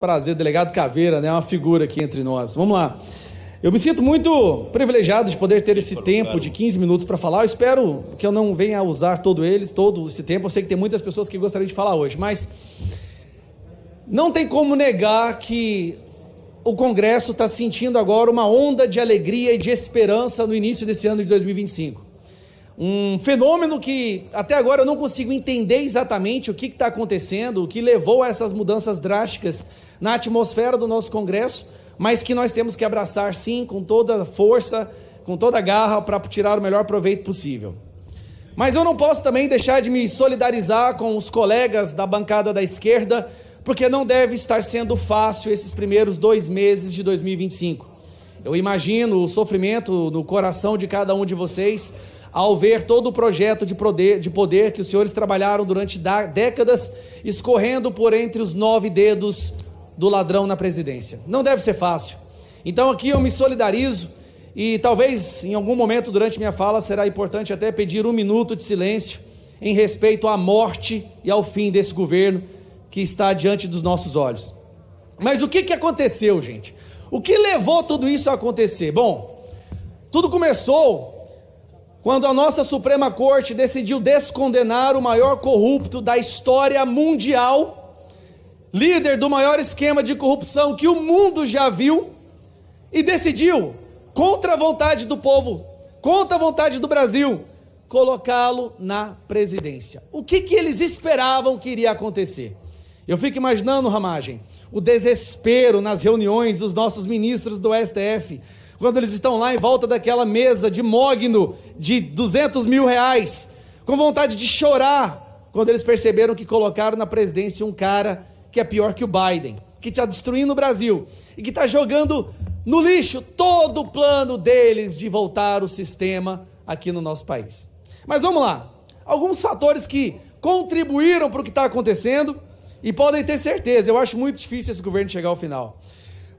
Prazer, delegado Caveira, né? Uma figura aqui entre nós. Vamos lá. Eu me sinto muito privilegiado de poder ter esse tempo de 15 minutos para falar. Eu espero que eu não venha a usar todo esse tempo. Eu sei que tem muitas pessoas que gostariam de falar hoje, mas não tem como negar que o Congresso está sentindo agora uma onda de alegria e de esperança no início desse ano de 2025. Um fenômeno que até agora eu não consigo entender exatamente o que está acontecendo, o que levou a essas mudanças drásticas na atmosfera do nosso Congresso, mas que nós temos que abraçar sim, com toda a força, com toda a garra, para tirar o melhor proveito possível. Mas eu não posso também deixar de me solidarizar com os colegas da bancada da esquerda, porque não deve estar sendo fácil esses primeiros 2 meses de 2025. Eu imagino o sofrimento no coração de cada um de vocês, ao ver todo o projeto de poder que os senhores trabalharam durante décadas, escorrendo por entre os 9 dedos do ladrão na presidência. Não deve ser fácil. Então aqui eu me solidarizo e talvez em algum momento durante minha fala será importante até pedir 1 minuto de silêncio em respeito à morte e ao fim desse governo que está diante dos nossos olhos. Mas o que aconteceu, gente? O que levou tudo isso a acontecer? Bom, tudo começou quando a nossa Suprema Corte decidiu descondenar o maior corrupto da história mundial, líder do maior esquema de corrupção que o mundo já viu, e decidiu, contra a vontade do povo, contra a vontade do Brasil, colocá-lo na presidência. O que eles esperavam que iria acontecer? Eu fico imaginando, Ramagem, o desespero nas reuniões dos nossos ministros do STF, quando eles estão lá em volta daquela mesa de mogno de 200 mil reais, com vontade de chorar, quando eles perceberam que colocaram na presidência um cara que é pior que o Biden, que está destruindo o Brasil, e que está jogando no lixo todo o plano deles de voltar o sistema aqui no nosso país. Mas vamos lá, alguns fatores que contribuíram para o que está acontecendo, e podem ter certeza, eu acho muito difícil esse governo chegar ao final.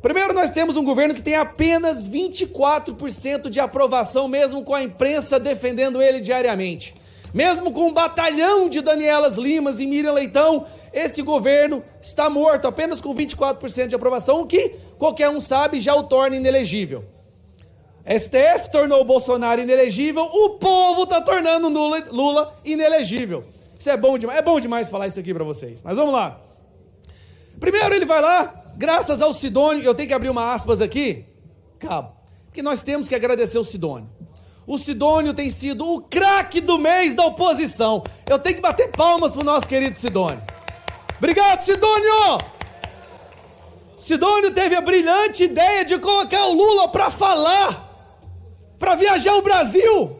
Primeiro, nós temos um governo que tem apenas 24% de aprovação, mesmo com a imprensa defendendo ele diariamente. Mesmo com um batalhão de Danielas Limas e Miriam Leitão, esse governo está morto, apenas com 24% de aprovação, o que qualquer um sabe já o torna inelegível. STF tornou o Bolsonaro inelegível, o povo está tornando Lula inelegível. Isso é bom demais falar isso aqui para vocês, mas vamos lá. Primeiro ele vai lá, graças ao Sidônio, eu tenho que abrir uma aspas aqui, cabo, porque nós temos que agradecer o Sidônio. O Sidônio tem sido o craque do mês da oposição. Eu tenho que bater palmas pro nosso querido Sidônio. Obrigado, Sidônio! Sidônio teve a brilhante ideia de colocar o Lula para falar, para viajar o Brasil,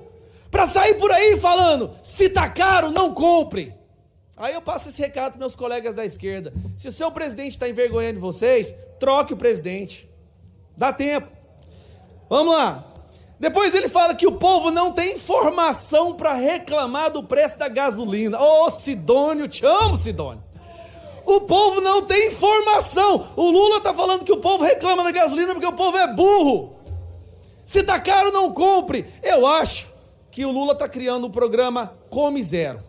para sair por aí falando, se tá caro, não compre. Aí eu passo esse recado para meus colegas da esquerda. Se o seu presidente está envergonhando vocês, troque o presidente. Dá tempo. Vamos lá. Depois ele fala que o povo não tem informação para reclamar do preço da gasolina. Ô, Sidônio, te amo, Sidônio. O povo não tem informação. O Lula está falando que o povo reclama da gasolina porque o povo é burro. Se tá caro, não compre. Eu acho que o Lula está criando um programa Come Zero.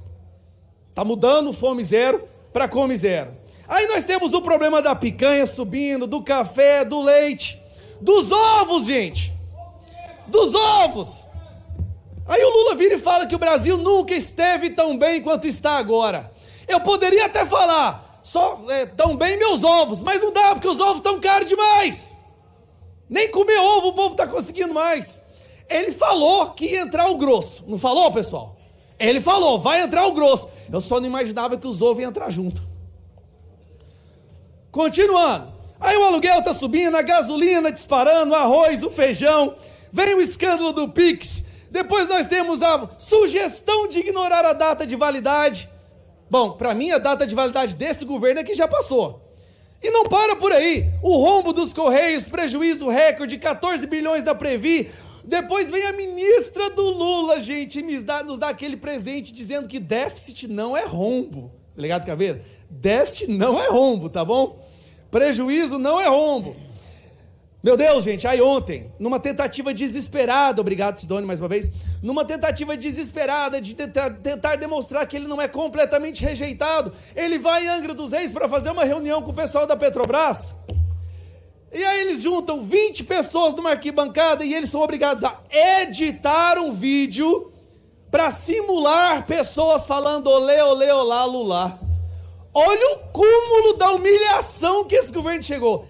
Está mudando o Fome Zero para Come Zero. Aí nós temos o problema da picanha subindo, do café, do leite, dos ovos, gente. Dos ovos. Aí o Lula vira e fala que o Brasil nunca esteve tão bem quanto está agora. Eu poderia até falar, tão bem meus ovos, mas não dá, porque os ovos estão caros demais. Nem comer ovo o povo está conseguindo mais. Ele falou que ia entrar o grosso. Não falou, pessoal? Ele falou, vai entrar o grosso. Eu só não imaginava que os ovos iam entrar junto. Continuando. Aí o aluguel está subindo, a gasolina disparando, o arroz, o feijão. Vem o escândalo do Pix. Depois nós temos a sugestão de ignorar a data de validade. Bom, para mim a data de validade desse governo é que já passou. E não para por aí. O rombo dos Correios, prejuízo recorde, 14 bilhões da Previ. Depois vem a ministra do Lula, gente, e nos dá aquele presente dizendo que déficit não é rombo. Delegado Caveira? Déficit não é rombo, tá bom? Prejuízo não é rombo. Meu Deus, gente, aí ontem, numa tentativa desesperada, obrigado Sidônia mais uma vez, numa tentativa desesperada de tentar demonstrar que ele não é completamente rejeitado, ele vai em Angra dos Reis para fazer uma reunião com o pessoal da Petrobras, e aí eles juntam 20 pessoas numa arquibancada e eles são obrigados a editar um vídeo para simular pessoas falando olê, olê, olá, lulá. Olha o cúmulo da humilhação que esse governo chegou.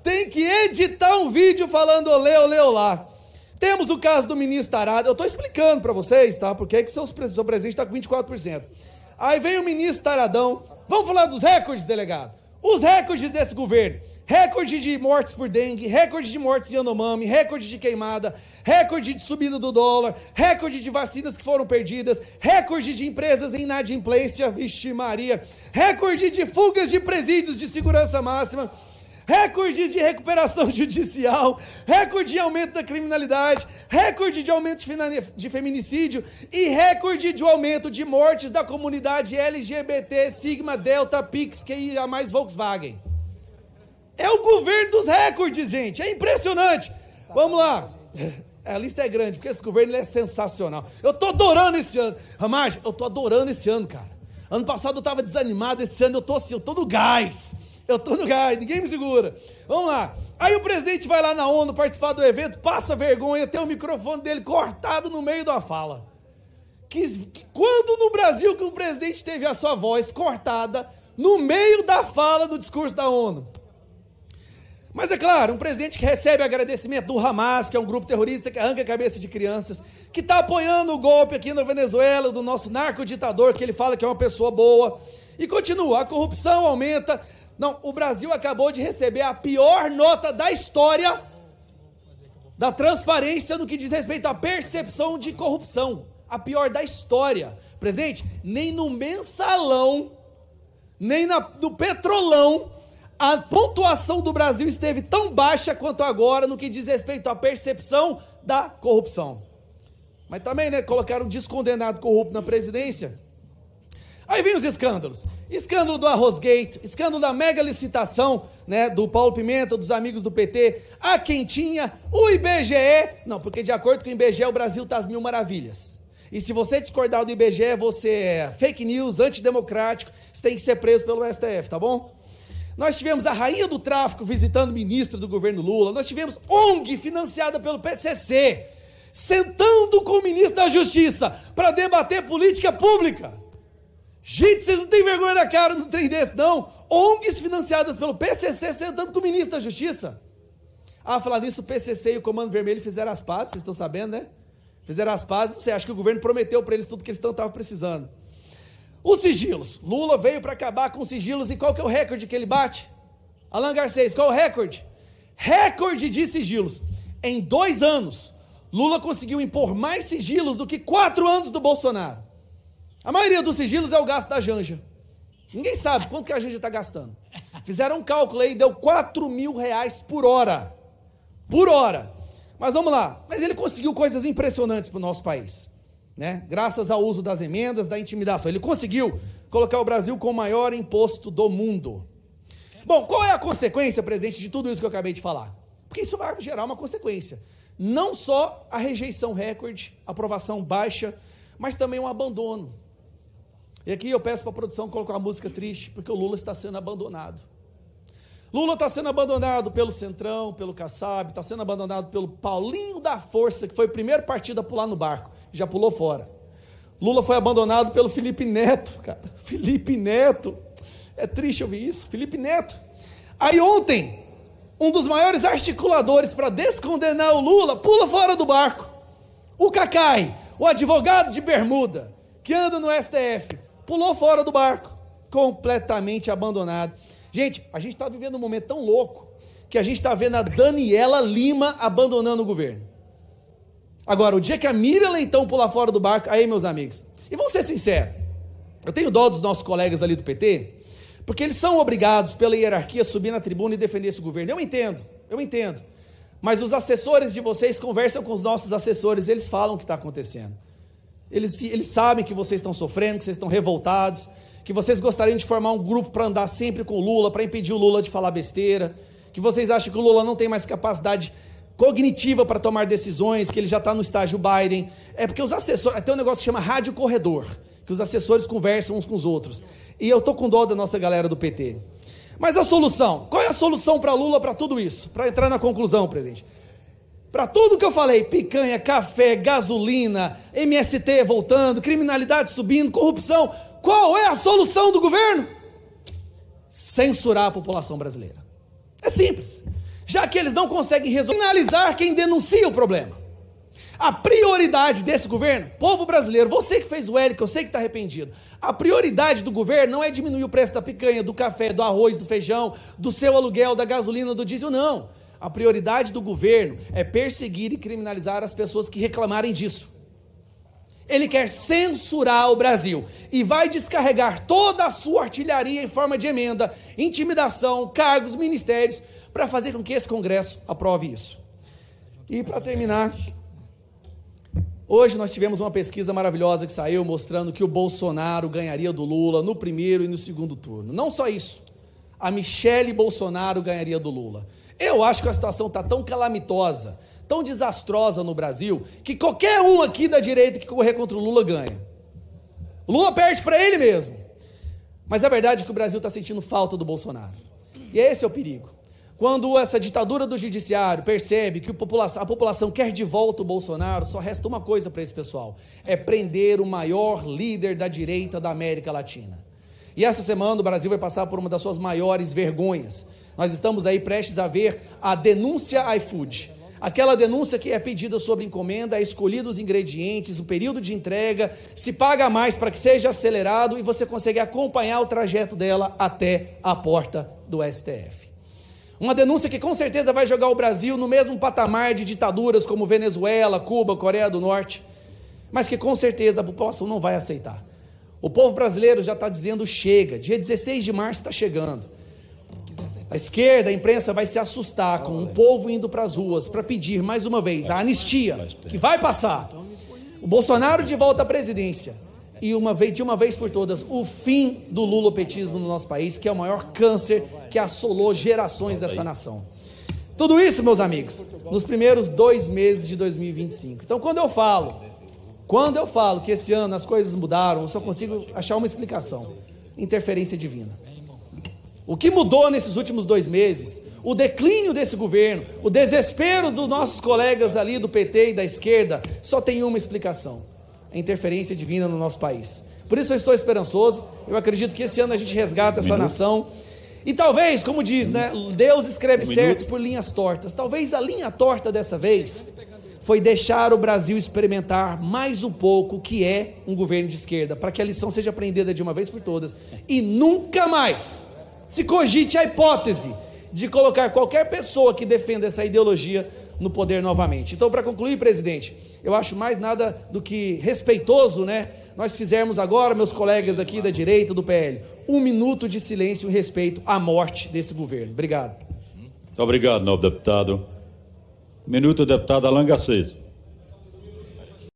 Tem que editar um vídeo falando olê, olê, olá. Temos o caso do ministro Tarado. Eu estou explicando para vocês, tá? Porque é que seu presidente está com 24%. Aí vem o ministro Taradão. Vamos falar dos recordes, delegado. Os recordes desse governo. Recorde de mortes por dengue, recorde de mortes em Yanomami, recorde de queimada, recorde de subida do dólar, recorde de vacinas que foram perdidas, recorde de empresas em inadimplência, vixe Maria, recorde de fugas de presídios de segurança máxima, recorde de recuperação judicial, recorde de aumento da criminalidade, recorde de aumento de feminicídio e recorde de aumento de mortes da comunidade LGBT, Sigma, Delta, Pix, QIA+, Volkswagen. É o governo dos recordes, gente, é impressionante. Vamos lá, a lista é grande, porque esse governo é sensacional. Eu tô adorando esse ano, Ramagem, eu tô adorando esse ano, cara. Ano passado eu tava desanimado, esse ano eu tô assim, eu tô no gás, ninguém me segura. Vamos lá, aí o presidente vai lá na ONU participar do evento, passa vergonha, tem o microfone dele cortado no meio da fala. Quando no Brasil que um presidente teve a sua voz cortada no meio da fala do discurso da ONU? Mas é claro, um presidente que recebe agradecimento do Hamas, que é um grupo terrorista que arranca a cabeça de crianças, que está apoiando o golpe aqui na Venezuela, do nosso narcoditador, que ele fala que é uma pessoa boa, e continua, a corrupção aumenta. Não, o Brasil acabou de receber a pior nota da história da transparência no que diz respeito à percepção de corrupção, a pior da história. Presidente, nem no mensalão, nem no petrolão, a pontuação do Brasil esteve tão baixa quanto agora no que diz respeito à percepção da corrupção. Mas também, né, colocaram um descondenado corrupto na presidência. Aí vem os escândalos. Escândalo do Arrosgate, escândalo da mega licitação, né, do Paulo Pimenta, dos amigos do PT, a Quentinha, o IBGE. Não, porque de acordo com o IBGE, o Brasil está às mil maravilhas. E se você discordar do IBGE, você é fake news, antidemocrático, você tem que ser preso pelo STF, tá bom? Nós tivemos a rainha do tráfico visitando o ministro do governo Lula, nós tivemos ONG financiada pelo PCC, sentando com o ministro da Justiça para debater política pública. Gente, vocês não têm vergonha na cara no trem desse, não? ONGs financiadas pelo PCC sentando com o ministro da Justiça. Ah, falar nisso, o PCC e o Comando Vermelho fizeram as pazes, vocês estão sabendo, né? Fizeram as pazes, não sei, acho que o governo prometeu para eles tudo que eles estavam precisando. Os sigilos, Lula veio para acabar com os sigilos, e qual que é o recorde que ele bate? Alan Garcês, qual é o recorde? Recorde de sigilos. Em 2 anos, Lula conseguiu impor mais sigilos do que 4 anos do Bolsonaro. A maioria dos sigilos é o gasto da Janja. Ninguém sabe quanto que a Janja está gastando. Fizeram um cálculo aí, deu R$4.000 por hora. Por hora. Mas vamos lá. Mas ele conseguiu coisas impressionantes para o nosso país, né? Graças ao uso das emendas, da intimidação. Ele conseguiu colocar o Brasil com o maior imposto do mundo. Bom, qual é a consequência, presidente, de tudo isso que eu acabei de falar? Porque isso vai gerar uma consequência. Não só a rejeição recorde, aprovação baixa, mas também um abandono. E aqui eu peço para a produção colocar uma música triste, porque o Lula está sendo abandonado. Lula está sendo abandonado pelo Centrão, pelo Kassab, está sendo abandonado pelo Paulinho da Força, que foi o primeiro partido a pular no barco, já pulou fora. Lula foi abandonado pelo Felipe Neto, cara. Felipe Neto, é triste ouvir isso, Felipe Neto. Aí ontem, um dos maiores articuladores para descondenar o Lula, pula fora do barco. O Cacai, o advogado de bermuda, que anda no STF, pulou fora do barco, completamente abandonado. Gente, a gente está vivendo um momento tão louco, que a gente está vendo a Daniela Lima abandonando o governo. Agora, o dia que a Miriam Leitão pular fora do barco, aí, meus amigos, e vamos ser sinceros, eu tenho dó dos nossos colegas ali do PT, porque eles são obrigados pela hierarquia a subir na tribuna e defender esse governo. Eu entendo, mas os assessores de vocês conversam com os nossos assessores, eles falam o que está acontecendo. Eles sabem que vocês estão sofrendo, que vocês estão revoltados, que vocês gostariam de formar um grupo para andar sempre com o Lula, para impedir o Lula de falar besteira, que vocês acham que o Lula não tem mais capacidade cognitiva para tomar decisões, que ele já está no estágio Biden. É porque os assessores... Tem um negócio que chama rádio corredor, que os assessores conversam uns com os outros. E eu estou com dó da nossa galera do PT. Mas a solução? Qual é a solução para Lula para tudo isso? Para entrar na conclusão, presidente. Para tudo que eu falei, picanha, café, gasolina, MST voltando, criminalidade subindo, corrupção, qual é a solução do governo? Censurar a população brasileira. É simples. Já que eles não conseguem criminalizar quem denuncia o problema. A prioridade desse governo, povo brasileiro, você que fez o L, que eu sei que está arrependido, a prioridade do governo não é diminuir o preço da picanha, do café, do arroz, do feijão, do seu aluguel, da gasolina, do diesel, não. A prioridade do governo é perseguir e criminalizar as pessoas que reclamarem disso. Ele quer censurar o Brasil e vai descarregar toda a sua artilharia em forma de emenda, intimidação, cargos, ministérios, para fazer com que esse Congresso aprove isso. E para terminar, hoje nós tivemos uma pesquisa maravilhosa que saiu mostrando que o Bolsonaro ganharia do Lula no primeiro e no segundo turno. Não só isso, a Michele Bolsonaro ganharia do Lula. Eu acho que a situação está tão calamitosa, tão desastrosa no Brasil, que qualquer um aqui da direita que correr contra o Lula ganha. O Lula perde para ele mesmo. Mas a verdade é que o Brasil está sentindo falta do Bolsonaro. E esse é o perigo. Quando essa ditadura do judiciário percebe que a população quer de volta o Bolsonaro, só resta uma coisa para esse pessoal: é prender o maior líder da direita da América Latina. E essa semana o Brasil vai passar por uma das suas maiores vergonhas. Nós estamos aí prestes a ver a denúncia iFood. Aquela denúncia que é pedida sobre encomenda, é escolhido os ingredientes, o período de entrega, se paga mais para que seja acelerado e você consegue acompanhar o trajeto dela até a porta do STF. Uma denúncia que com certeza vai jogar o Brasil no mesmo patamar de ditaduras como Venezuela, Cuba, Coreia do Norte, mas que com certeza a população não vai aceitar. O povo brasileiro já está dizendo chega, dia 16 de março está chegando. A esquerda, a imprensa vai se assustar com o povo indo para as ruas para pedir mais uma vez a anistia, que vai passar, o Bolsonaro de volta à presidência e de uma vez por todas o fim do lulopetismo no nosso país, que é o maior câncer que assolou gerações dessa nação. Tudo isso, meus amigos, nos primeiros 2 meses de 2025. Então, quando eu falo que esse ano as coisas mudaram, eu só consigo achar uma explicação: interferência divina. O que mudou nesses últimos 2 meses, o declínio desse governo, o desespero dos nossos colegas ali do PT e da esquerda, só tem uma explicação: a interferência divina no nosso país. Por isso eu estou esperançoso, eu acredito que esse ano a gente resgata essa nação. E talvez, como diz, né, Deus escreve certo por linhas tortas. Talvez a linha torta dessa vez foi deixar o Brasil experimentar mais um pouco o que é um governo de esquerda, para que a lição seja aprendida de uma vez por todas e nunca mais se cogite a hipótese de colocar qualquer pessoa que defenda essa ideologia no poder novamente. Então, para concluir, presidente, eu acho mais nada do que respeitoso, né? Nós fizermos agora, meus colegas aqui da direita, do PL, 1 minuto de silêncio em respeito à morte desse governo. Obrigado. Muito obrigado, nobre deputado. Minuto, deputado Alan Garcês.